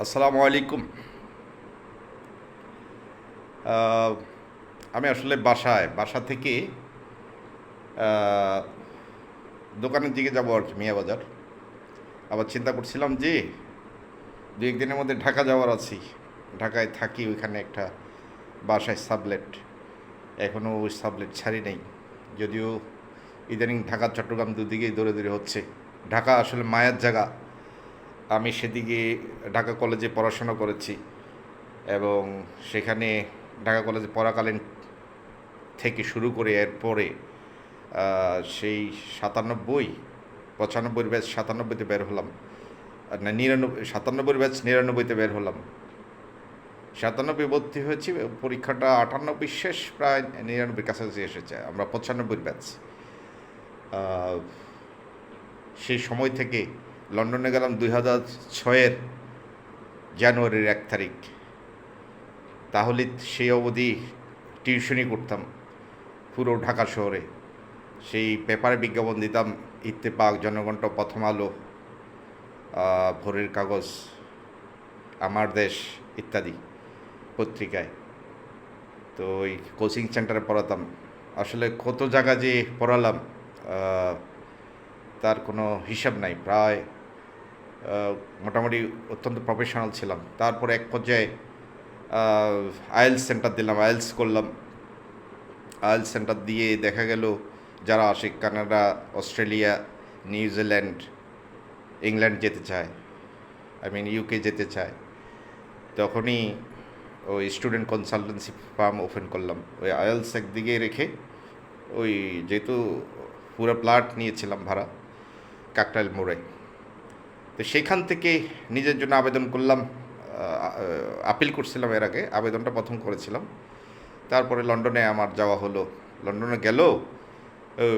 আসসালামু আলাইকুম। আহ, আমি আসলে বাসা থেকে আহ, দোকানের দিকে যাবো আর কি, মিয়া বাজার। আবার চিন্তা করছিলাম যে দু একদিনের মধ্যে ঢাকা যাওয়ার আছি। ঢাকায় থাকি, ওইখানে একটা বাসায় সাবলেট, এখনও ওই সাবলেট ছাড়ি নেই। যদিও ইদানিং ঢাকা চট্টগ্রাম দুদিকেই দৌড়ে হচ্ছে। ঢাকা আসলে মায়ার জায়গা। আমি সেদিকে ঢাকা কলেজে পড়াশোনা করেছি এবং সেখানে ঢাকা কলেজে পড়াকালীন থেকে শুরু করে এরপরে সেই 95 95 ব্যাচ 97-তে বের হলাম। না, 99 97 ব্যাচ 99-তে বের হলাম। 97 ভর্তি হয়েছি, পরীক্ষাটা 98 শেষ, প্রায় 99 কাছাকাছি এসেছে। আমরা 95 ব্যাচ। সেই সময় থেকে লন্ডনে গেলাম 2006-এর জানুয়ারির 1 তারিখ। তাহলে সেই অবধি টিউশনি করতাম পুরো ঢাকা শহরে। সেই পেপারে বিজ্ঞাপন দিতাম, ইত্তেফাক, জনকণ্ঠ, প্রথম আলো, ভোরের কাগজ, আমার দেশ ইত্যাদি পত্রিকায়। তো ওই কোচিং সেন্টারে পড়াতাম। আসলে কত জায়গা যে পড়ালাম আহ, তার কোনো হিসাব নাই। প্রায় মোটামুটি অত্যন্ত প্রফেশনাল ছিলাম। তারপরে এক পর্যায়ে আইএলস সেন্টার দিলাম, আইএলস করলাম। আইএলস সেন্টার দিয়ে দেখা গেল যারা আসে কানাডা, অস্ট্রেলিয়া, নিউজিল্যান্ড, ইংল্যান্ড যেতে চায়, ইউকে যেতে চায়, তখনই ওই স্টুডেন্ট কনসালটেন্সি ফার্ম ওপেন করলাম ওই আইএলস একদিকে রেখে। ওই যেহেতু পুরো প্লাট নিয়েছিলাম ভাড়া কাকটাইল মোড়ে, তো সেইখান থেকে নিজের জন্য আবেদন করলাম। আপিল করছিলাম, এর আগে আবেদনটা প্রথম করেছিলাম। তারপরে লন্ডনে আমার যাওয়া হলো। লন্ডনে গেলেও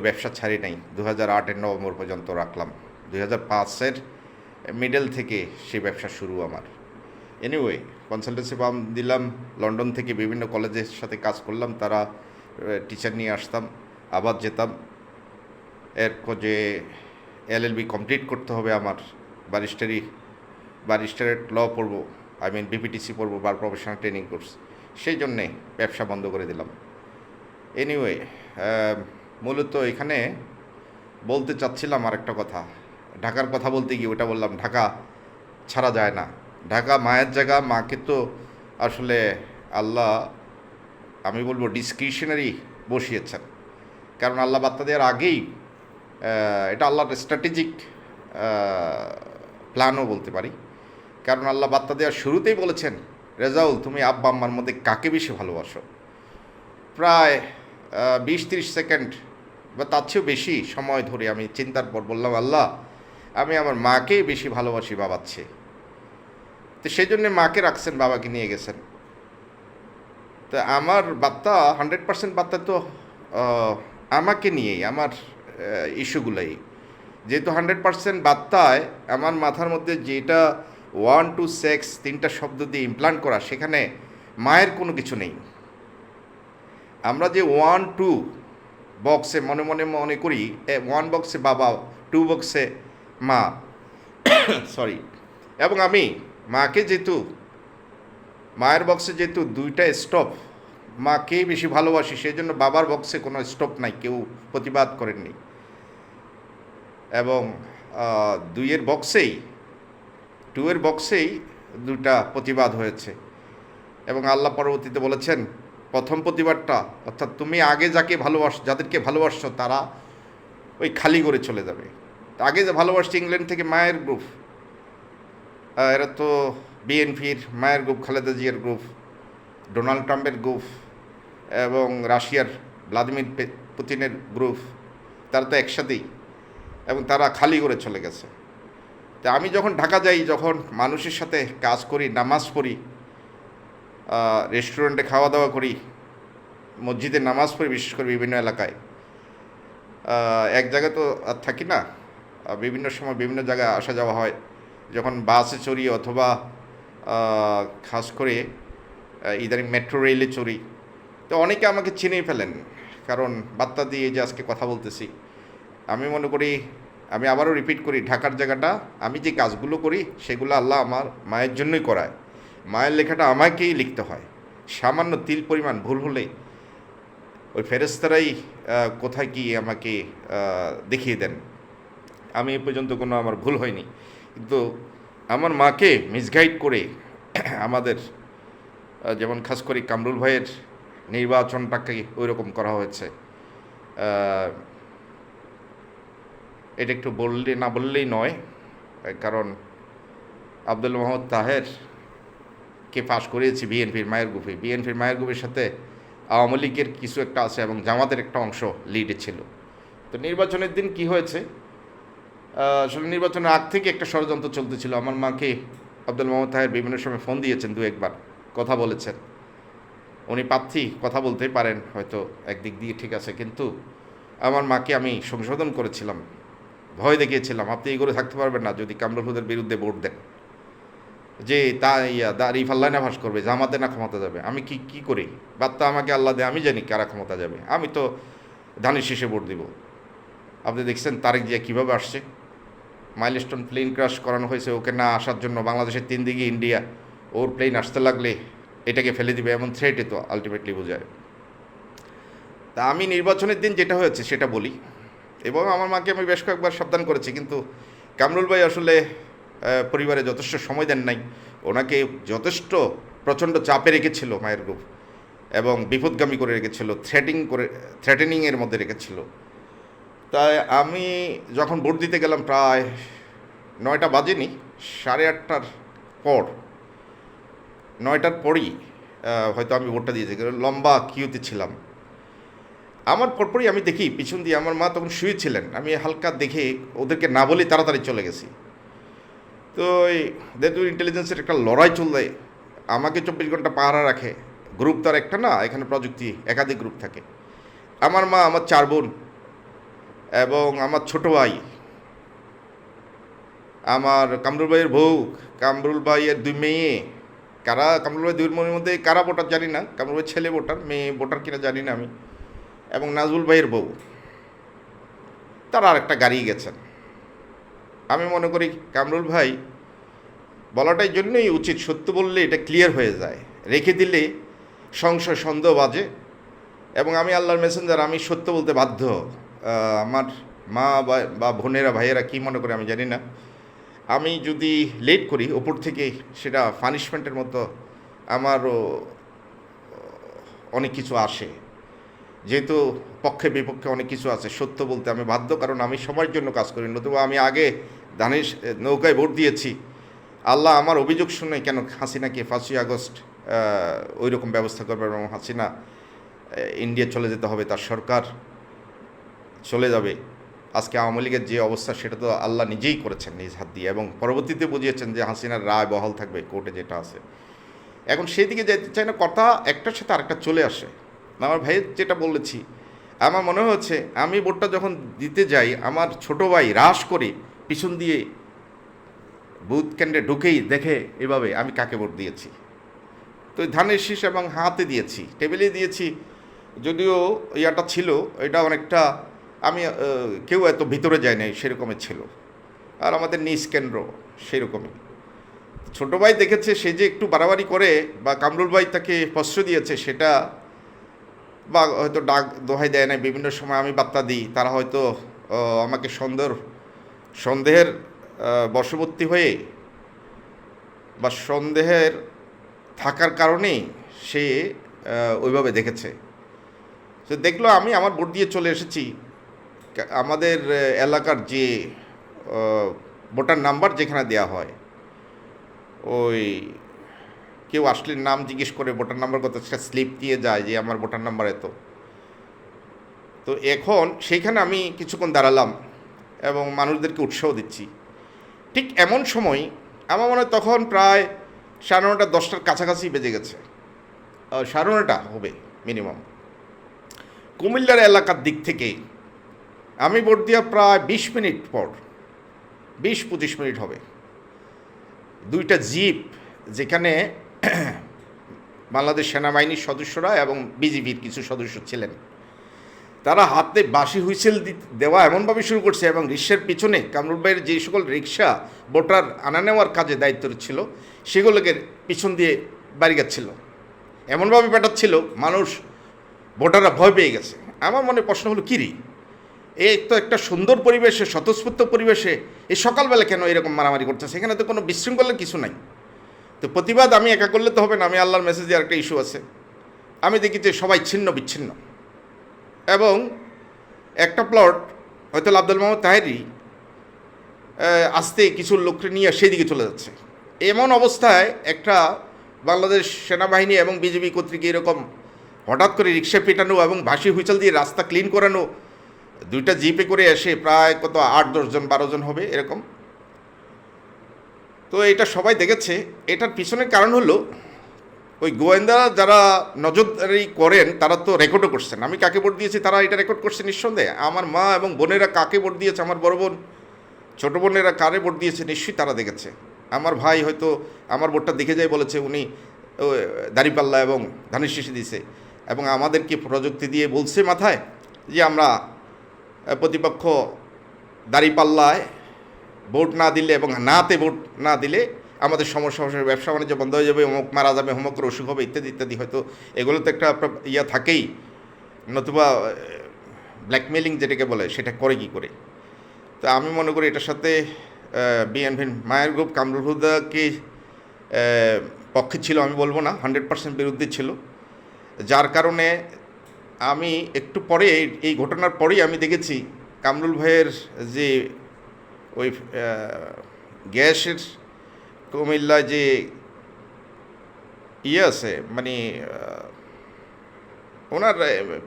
ব্যবসা ছাড়ি নাই, 2008-এর নভেম্বর পর্যন্ত রাখলাম। 2005-এর মিডল থেকে সেই ব্যবসা শুরু আমার। এনিওয়ে, কনসালটেন্সি ফার্ম দিলাম, লন্ডন থেকে বিভিন্ন কলেজের সাথে কাজ করলাম। তারা টিচার নিয়ে আসতাম, আবার যেতাম। এর যে এলএলবি কমপ্লিট করতে হবে আমার, ব্যারিস্টারেট ল পড়বো, বিপিটিসি পড়বো, বার প্রফেশনাল ট্রেনিং কোর্স। সেই জন্যে ব্যবসা বন্ধ করে দিলাম। এনিওয়ে, মূলত এখানে বলতে চাচ্ছিলাম আরেকটা কথা। ঢাকার কথা বলতে গিয়ে ওটা বললাম, ঢাকা ছাড়া যায় না। ঢাকা মায়ের জায়গা। মাকে তো আসলে আল্লাহ, আমি বলবো, ডিসক্রিশনারি বসিয়েছেন। কারণ আল্লাহ বার্তা দেওয়ার আগেই এটা আল্লাহর স্ট্র্যাটেজিক প্ল্যানও বলতে পারি। কারণ আল্লাহ বার্তা দেওয়ার শুরুতেই বলেছেন, রেজাউল, তুমি আব্বা আম্মার মধ্যে কাকে বেশি ভালোবাসো? প্রায় 20-30 সেকেন্ড বা তার চেয়েও বেশি সময় ধরে আমি চিন্তার পর বললাম, আল্লাহ, আমি আমার মাকেই বেশি ভালোবাসি বাবার চেয়ে। তো সেই জন্যে মাকে রাখছেন, বাবাকে নিয়ে গেছেন। তো আমার বার্তা 100% বার্তা তো আমাকে নিয়েই, আমার ইস্যুগুলোই। যেহেতু 100% বার্তায় আমার মাথার মধ্যে যেটা 1 to 6 তিনটা শব্দ দিয়ে ইমপ্লান্ট করা, সেখানে মায়ের কোনো কিছু নেই। আমরা যে 1-2 বক্সে মনে মনে মনে করি, 1 বক্সে বাবা, 2 বক্সে মা, সরি। এবং আমি মাকে যেহেতু, মায়ের বক্সে যেহেতু 2টা স্টপ, মাকেই বেশি ভালোবাসি, সেই জন্য বাবার বক্সে কোনো স্টপ নাই, কেউ প্রতিবাদ করেননি। এবং 2-এর বক্সেই, 2-এর বক্সেই 2টা প্রতিবাদ হয়েছে। এবং আল্লাহ পরবর্তীতে বলেছেন, প্রথম প্রতিবাদটা, অর্থাৎ তুমি আগে যাদেরকে ভালোবাসছো তারা ওই খালি করে চলে যাবে। আগে যে ভালোবাসছে ইংল্যান্ড থেকে মায়ের গ্রুপ, এরা তো বিএনপির মায়ের গ্রুপ, খালেদা জিয়ার গ্রুপ, ডোনাল্ড ট্রাম্পের গ্রুপ এবং রাশিয়ার ভ্লাদিমির পুতিনের গ্রুপ, তারা তো একসাথেই, এবং তারা খালি করে চলে গেছে। তা আমি যখন ঢাকা যাই, যখন মানুষের সাথে কাজ করি, নামাজ পড়ি, রেস্টুরেন্টে খাওয়া দাওয়া করি, মসজিদে নামাজ পড়ি, বিশেষ করে বিভিন্ন এলাকায়, এক জায়গায় তো আর থাকি না, বিভিন্ন সময় বিভিন্ন জায়গায় আসা যাওয়া হয়। যখন বাসে চড়ি অথবা খাস করে ইদানিং মেট্রো রেলে চড়ি, তো অনেকে আমাকে চিনেই ফেলেন। কারণ বার্তা দিয়ে যে আজকে কথা বলতেছি, আমি মনে করি আমি আবারও রিপিট করি, ঢাকার জায়গাটা আমি যে কাজগুলো করি সেগুলো আল্লাহ আমার মায়ের জন্যই করায়। মায়ের লেখাটা আমাকেই লিখতে হয়। সামান্য তিল পরিমাণ ভুল হলে ওই ফেরেশতারাই কোথায় কি আমাকে দেখিয়ে দেন। আমি এ পর্যন্ত কোনো আমার ভুল হয়নি, কিন্তু আমার মাকে মিসগাইড করে আমাদের যেমন খাস করে কামরুল ভাইয়ের নির্বাচনটাকে ওই রকম করা হয়েছে। এটা একটু না বললেই নয়, কারণ আব্দুল মোহাম্মদ তাহেরকে পাশ করিয়েছি বিএনপির মায়ের গ্রুপে। বিএনপির মায়ের গ্রুপের সাথে আওয়ামী লীগের কিছু একটা আছে এবং জামাতের একটা অংশ লিডে ছিল। তো নির্বাচনের দিন কি হয়েছে, আসলে নির্বাচনের আগ থেকে একটা ষড়যন্ত্র চলতেছিল। আমার মাকে আব্দুল মোহাম্মদ তাহের বিভিন্ন সময় ফোন দিয়েছেন, দু একবার কথা বলেছেন। উনি প্রার্থী, কথা বলতেই পারেন হয়তো একদিক দিয়ে ঠিক আছে, কিন্তু আমার মাকে আমি সংশোধন করেছিলাম, ভয় দেখিয়েছিলাম আপনি এগুলো থাকতে পারবেন না যদি কামরুল হুদের বিরুদ্ধে ভোট দেন, যে তা দাঁড়িয়ে ফাল্লায় না ভাস করবে, জামাতে না ক্ষমতা যাবে। আমি কি করি, বার্তা আমাকে আল্লাহ দেয়, আমি জানি কারা ক্ষমতা যাবে। আমি তো ধানের শীষে ভোট দিব। আপনি দেখছেন তারেক জিয়া কীভাবে আসছে, মাইলস্টোন প্লেন ক্রাশ করানো হয়েছে ওকে না আসার জন্য। বাংলাদেশের 3 দিকে ইন্ডিয়া, ওর প্লেন আসতে লাগলে এটাকে ফেলে দিবে এমন থ্রেটে তো আলটিমেটলি বোঝায়। তা আমি নির্বাচনের দিন যেটা হয়েছে সেটা বলি, এবং আমার মাকে আমি বেশ কয়েকবার সাবধান করেছি, কিন্তু কামরুল ভাই আসলে পরিবারে যথেষ্ট সময় দেন নাই। ওনাকে যথেষ্ট প্রচণ্ড চাপে রেখেছিল মায়ের গ্রুপ, এবং বিপদগামী করে রেখেছিল, থ্রেটেনিংয়ের মধ্যে রেখেছিল। তাই আমি যখন ভোট দিতে গেলাম প্রায় 9টা বাজেনি, 8:30টার পর, 9টার পরই হয়তো আমি ভোটটা দিয়েছি, লম্বা কিউতে ছিলাম। আমার পরপরই আমি দেখি পিছন দিয়ে আমার মা তখন শুয়েছিলেন, আমি হালকা দেখে ওদেরকে না বলেই তাড়াতাড়ি চলে গেছি। তো এই যেহেতু ইন্টেলিজেন্সের একটা লড়াই চলবে, আমাকে 24 ঘন্টা পাহারা রাখে। গ্রুপ তার একটা না, এখানে প্রযুক্তি একাধিক গ্রুপ থাকে। আমার মা, আমার 4 বোন এবং আমার ছোট ভাই, আমার কামরুল ভাইয়ের বউ, কামরুল ভাইয়ের 2 মেয়ে, কারা কামরুল ভাই 2 মেয়ের মধ্যে কারা ভোটার জানি না, কামরুল ভাই ছেলে ভোটার, মেয়ে ভোটার কিনা জানি না আমি, এবং নাজবুল ভাইয়ের বউ, তারা আর একটা গাড়ি গেছেন। আমি মনে করি কামরুল ভাই বলাটাই জন্যই উচিত, সত্য বললে এটা ক্লিয়ার হয়ে যায়, রেখে দিলে সংশয় সন্দেহ বাজে। এবং আমি আল্লাহর মেসেঞ্জার, আমি সত্য বলতে বাধ্য। আমার মা বা বোনেরা ভাইয়েরা কী মনে করে আমি জানি না, আমি যদি লেট করি ওপর থেকে সেটা পানিশমেন্টের মতো আমারও অনেক কিছু আসে। যেহেতু পক্ষে বিপক্ষে অনেক কিছু আছে, সত্য বলতে আমি বাধ্য, কারণ আমি সময়ের জন্য কাজ করি। নতুবা আমি আগে ধানের নৌকায় ভোট দিয়েছি। আল্লাহ আমার অভিযোগ শুনে কেন হাসিনাকে 5ই আগস্ট ওই রকম ব্যবস্থা করবে, এবং হাসিনা ইন্ডিয়া চলে যেতে হবে, তার সরকার চলে যাবে। আজকে আওয়ামী লীগের যে অবস্থা সেটা তো আল্লাহ নিজেই করেছেন নিজ হাত দিয়ে, এবং পরবর্তীতে বুঝিয়েছেন যে হাসিনার রায় বহাল থাকবে কোর্টে যেটা আছে। এখন সেই দিকে যেতে চাই না, কথা একটার সাথে আরেকটা চলে আসে। আমার ভাইয়ের যেটা বলেছি, আমার মনে হচ্ছে আমি ভোটটা যখন দিতে যাই, আমার ছোট ভাই রাশ করে পিছন দিয়ে বুথ কেন্দ্রে ঢুকেই দেখে এভাবে আমি কাকে ভোট দিয়েছি। তো ধানের শীষ এবং হাতে দিয়েছি, টেবিলে দিয়েছি, যদিও ইয়াটা ছিল এটা অনেকটা, আমি কেউ এত ভিতরে যায় নাই সেরকমের ছিল, আর আমাদের নিজ কেন্দ্র সেরকমই। ছোটো ভাই দেখেছে সে যে একটু বাড়াবাড়ি করে, বা কামরুল ভাই তাকে প্রশ্রয় দিয়েছে, সেটা বা হয়তো ডাক দোহাই দেয় না, বিভিন্ন সময় আমি বার্তা দিই, তারা হয়তো আমাকে সন্দেহের বশবর্তী হয়ে বা সন্দেহের থাকার কারণেই সে ওইভাবে দেখেছে। তো দেখলো আমি আমার ভোট দিয়ে চলে এসেছি। আমাদের এলাকার যে ভোটার নাম্বার যেখানে দেওয়া হয়, ওই কেউ আসলে নাম জিজ্ঞেস করে ভোটার নাম্বার কত, সেটা স্লিপ দিয়ে যায় যে আমার ভোটার নাম্বার এত। তো এখন সেইখানে আমি কিছুক্ষণ দাঁড়ালাম এবং মানুষদেরকে উৎসাহ দিচ্ছি। ঠিক এমন সময় আমার মনে হয় তখন প্রায় 9:30 10টার কাছাকাছি বেজে গেছে, 9:30 হবে মিনিমাম। কুমিল্লার এলাকার দিক থেকে আমি ভোট দেওয়া প্রায় 20 মিনিট পর, 20-25 মিনিট হবে, 2টা জিপ, যেখানে বাংলাদেশ সেনাবাহিনীর সদস্যরা এবং বিজিবির কিছু সদস্য ছিলেন, তারা হাতে বাঁশি হুইসেল দেওয়া এমনভাবে শুরু করছে এবং রিক্সার পিছনে কামরুল ভাইয়ের যে সকল রিক্সা ভোটার আনা নেওয়ার কাজে দায়িত্ব ছিল সেগুলোকে পিছন দিয়ে বাড়ি যাচ্ছিল, এমনভাবে পেটাচ্ছিল মানুষ, ভোটাররা ভয় পেয়ে গেছে। আমার মনে প্রশ্ন হলো কিরি, এই তো একটা সুন্দর পরিবেশে, স্বতঃস্ফূর্ত পরিবেশে এই সকালবেলা কেন এরকম মারামারি করতেছে? এখানে তো কোনো বিশৃঙ্খলার কিছু নাই। তো প্রতিবাদ আমি একা করলে তো হবে না, আমি আল্লাহর মেসেজ দিয়ে একটা ইস্যু আছে। আমি দেখি যে সবাই ছিন্ন বিচ্ছিন্ন এবং একটা প্লট হয়তো আব্দুল মোহাম্মদ তাহেরি আসতে কিছু লোককে নিয়ে সেই দিকে চলে যাচ্ছে। এমন অবস্থায় একটা বাংলাদেশ সেনাবাহিনী এবং বিজেপি কর্তৃক এরকম হঠাৎ করে রিক্সা পেটানো এবং বাঁশি হুইচেল দিয়ে রাস্তা ক্লিন করানো, দুইটা জিপে করে এসে প্রায় কত 8-10 জন 12 জন হবে এরকম। তো এটা সবাই দেখেছে। এটার পিছনের কারণ হলো ওই গোয়েন্দা যারা নজরদারি করেন তারা তো রেকর্ডও করছেন। আমি কাকে ভোট দিয়েছি তারা এটা রেকর্ড করছে নিঃসন্দেহে। আমার মা এবং বোনেরা কাকে ভোট দিয়েছে, আমার বড় বোন ছোটো বোনেরা কারে ভোট দিয়েছে নিশ্চয়ই তারা দেখেছে। আমার ভাই হয়তো আমার ভোটটা দেখে যায় বলেছে উনি দাঁড়িপাল্লা এবং ধানের শীষে দিয়েছে, এবং আমাদেরকে প্রযুক্তি দিয়ে বলছে মাথায় যে আমরা প্রতিপক্ষ দাঁড়িপাল্লায় ভোট না দিলে এবং নাতে ভোট না দিলে আমাদের সমস্যা ব্যবসা বাণিজ্য বন্ধ হয়ে যাবে, অমুক মারা যাবে, হোমকের অসুখ হবে, ইত্যাদি ইত্যাদি। হয়তো এগুলো তো একটা ইয়া থাকেই, নতুবা ব্ল্যাকমেলিং যেটাকে বলে সেটা করে কি করে। তো আমি মনে করি এটার সাথে বিএনপির মায়ের গ্রুপ কামরুল হুদাকে পক্ষে ছিল, আমি বলবো না, 100% বিরুদ্ধে ছিল। যার কারণে আমি একটু পরে এই ঘটনার পরেই আমি দেখেছি কামরুল ভাইয়ের যে ওই গ্যাসের কুমিল্লায় যে ইয়ে আছে, মানে ওনার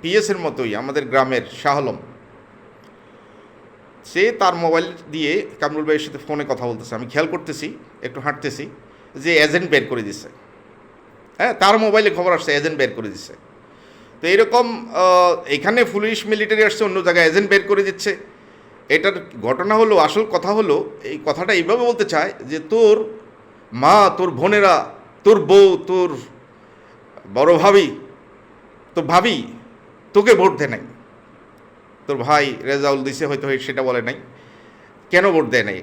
পিএসের মতোই আমাদের গ্রামের শাহ আলম, সে তার মোবাইল দিয়ে কামরুল ভাইয়ের সাথে ফোনে কথা বলতেছে। আমি খেয়াল করতেছি, একটু হাঁটতেছি, যে এজেন্ট বের করে দিচ্ছে। হ্যাঁ, তার মোবাইলে খবর আসছে এজেন্ট বের করে দিচ্ছে। তো এরকম এখানে পুলিশ মিলিটারি আসছে, অন্য জায়গায় এজেন্ট বের করে দিচ্ছে। এটার ঘটনা হলো, আসল কথা হলো, এই কথাটা এইভাবে বলতে চায় যে তোর মা, তোর বোনেরা, তোর বউ, তোর বড় ভাবি, তোর ভাবি তোকে ভোট দেয় নাই। তোর ভাই রেজাউল দিছে হয়তো সেটা বলে নাই, কেন ভোট দেয় নাই।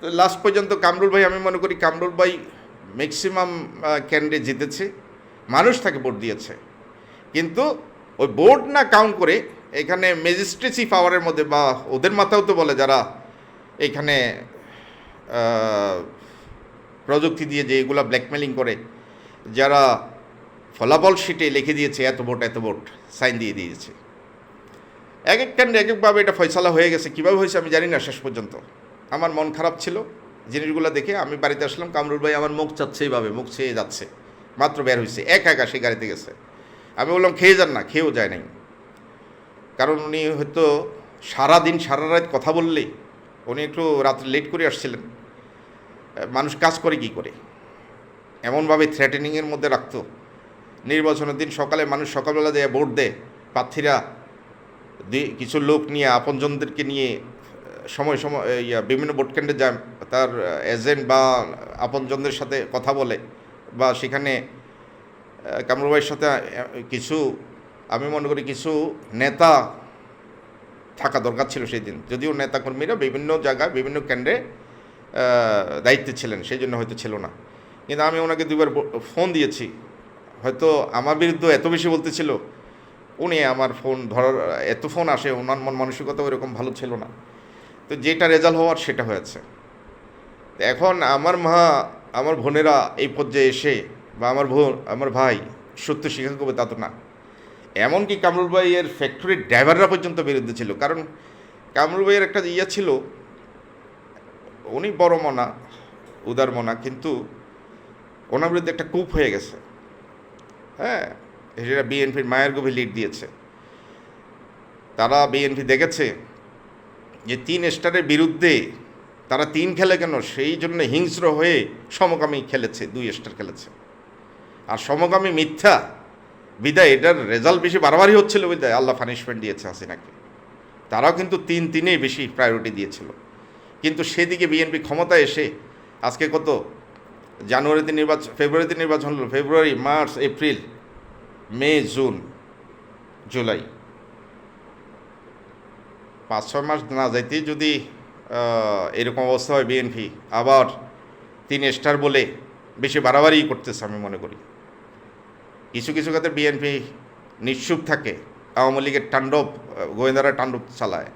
তো লাস্ট পর্যন্ত কামরুল ভাই, আমি মনে করি কামরুল ভাই ম্যাক্সিমাম ক্যান্ডিডেট জিতেছে, মানুষ তাকে ভোট দিয়েছে। কিন্তু ওই ভোট না কাউন্ট করে এখানে ম্যাজিস্ট্রেসি পাওয়ারের মধ্যে, বা ওদের মাথাও তো বলে যারা এখানে প্রযুক্তি দিয়ে যে এগুলো ব্ল্যাকমেলিং করে, যারা ফলাফল শিটে লিখে দিয়েছে এত ভোট সাইন দিয়ে দিয়েছে। এক এক ক্যান্ডিডেট এক একভাবে এটা ফয়সালা হয়ে গেছে। কীভাবে হয়েছে আমি জানি না। শেষ পর্যন্ত আমার মন খারাপ ছিল জিনিসগুলো দেখে। আমি বাড়িতে আসলাম, কামরুল ভাই আমার মুখ চাচ্ছে, এইভাবে মুখ ছেয়ে যাচ্ছে, মাত্র বের হয়েছে, একা সে গাড়িতে গেছে। আমি বললাম খেয়ে যান না, খেয়েও যায় নাই। কারণ উনি হয়তো সারাদিন সারা রাত কথা বললে, উনি একটু রাত্রে লেট করে আসছিলেন। মানুষ কাজ করে কি করে, এমনভাবে থ্রেটেনিংয়ের মধ্যে রাখতো। নির্বাচনের দিন সকালে মানুষ সকালবেলা দিয়ে ভোট দেয়, প্রার্থীরা কিছু লোক নিয়ে, আপনজনদেরকে নিয়ে সময় বিভিন্ন ভোট কেন্দ্রে যায়, তার এজেন্ট বা আপনজনদের সাথে কথা বলে, বা সেখানে কামরুল ভাইয়ের সাথে কিছু, আমি মনে করি কিছু নেতা থাকা দরকার ছিল সেই দিন। যদিও নেতাকর্মীরা বিভিন্ন জায়গায় বিভিন্ন কেন্দ্রে দায়িত্বে ছিলেন, সেই জন্য হয়তো ছিল না। কিন্তু আমি ওনাকে 2বার ফোন দিয়েছি। হয়তো আমার বিরুদ্ধে এত বেশি বলতেছিল, উনি আমার ফোন ধরার, এত ফোন আসে, ওনার মন মানসিকতা ওইরকম ভালো ছিল না। তো যেটা রেজাল্ট হওয়ার সেটা হয়েছে। এখন আমার মা, আমার বোনেরা এই পর্যায়ে এসে, বা আমার ভাই সত্য স্বীকার করবে তা তো না। এমনকি কামরুল ভাইয়ের ফ্যাক্টরির ড্রাইভাররা পর্যন্ত বিরুদ্ধে ছিল। কারণ কামরুল ভাইয়ের একটা ইয়া ছিল, উনি বড় মনা, উদার মনা, কিন্তু ওনার বিরুদ্ধে একটা কূপ হয়ে গেছে। হ্যাঁ, সেটা বিএনপির মায়ের গভীর লিড দিয়েছে। তারা বিএনপি দেখেছে যে 3 স্টারের বিরুদ্ধে তারা 3 খেলে কেন, সেই জন্য হিংস্র হয়ে সমকামী খেলেছে, 2 স্টার খেলেছে। আর সমকামী মিথ্যা বিদায় এটার রেজাল্ট বেশি বারবারই হচ্ছিল, বিদায় আল্লাহ পানিশমেন্ট দিয়েছে হাসিনাকে। তারাও কিন্তু 3-3-এ বেশি প্রায়োরিটি দিয়েছিল। কিন্তু সেদিকে বিএনপি ক্ষমতায় এসে আজকে কত, জানুয়ারিতে নির্বাচন, ফেব্রুয়ারিতে নির্বাচন হলো, ফেব্রুয়ারি, মার্চ, এপ্রিল, মে, জুন, জুলাই, 5-6 মাস না যাইতেই যদি এরকম অবস্থা হয়, বিএনপি আবার 3 স্টার বলে বেশি বাড়াবাড়ি করতেছে আমি মনে করি। কিছু কিছু ক্ষেত্রে বিএনপি নিশ্চুপ থাকে, আওয়ামী লীগের তাণ্ডব, গোয়েন্দারা তাণ্ডব চালায়।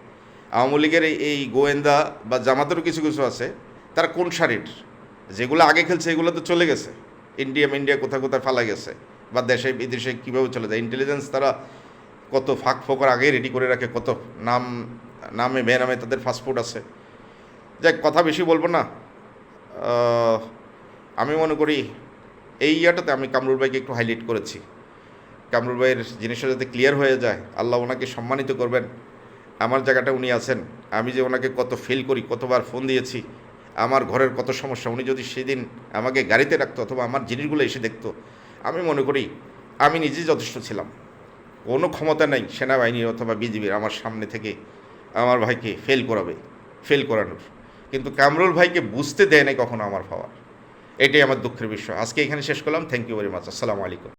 আওয়ামী লীগের এই গোয়েন্দা বা জামাতেরও কিছু কিছু আছে, তারা কোন সারির, যেগুলো আগে খেলছে এগুলো তো চলে গেছে, ইন্ডিয়া কোথায় কোথায় ফালা গেছে, বা দেশে বিদেশে কীভাবে চলে যায়। ইন্টেলিজেন্স তারা কত ফাঁক ফোকর আগেই রেডি করে রাখে, কত নামে বেনামে তাদের ফাস্টফুড আছে। যাক, কথা বেশি বলবো না। আমি মনে করি এই ইয়াটাতে আমি কামরুল ভাইকে একটু হাইলাইট করেছি। কামরুল ভাইয়ের জিনিসটা যাতে ক্লিয়ার হয়ে যায়, আল্লাহ ওনাকে সম্মানিত করবেন। আমার জায়গাটা উনি আছেন, আমি যে ওনাকে কত ফিল করি, কতবার ফোন দিয়েছি, আমার ঘরের কত সমস্যা, উনি যদি সেদিন আমাকে গাড়িতে রাখতো অথবা আমার জিনিসগুলো এসে দেখতো, আমি মনে করি আমি নিজেই যথেষ্ট ছিলাম। কোনো ক্ষমতা নেই সেনাবাহিনীর অথবা বিজিবির আমার সামনে থেকে আমার ভাইকে ফেল করানোর। কিন্তু কামরুল ভাইকে বুঝতে দেয় নাই কখনো আমার পাওয়ার। এটাই আমার দুঃখের বিষয়। আজকে এখানে শেষ করলাম। Thank you very much. আসসালামু আলাইকুম।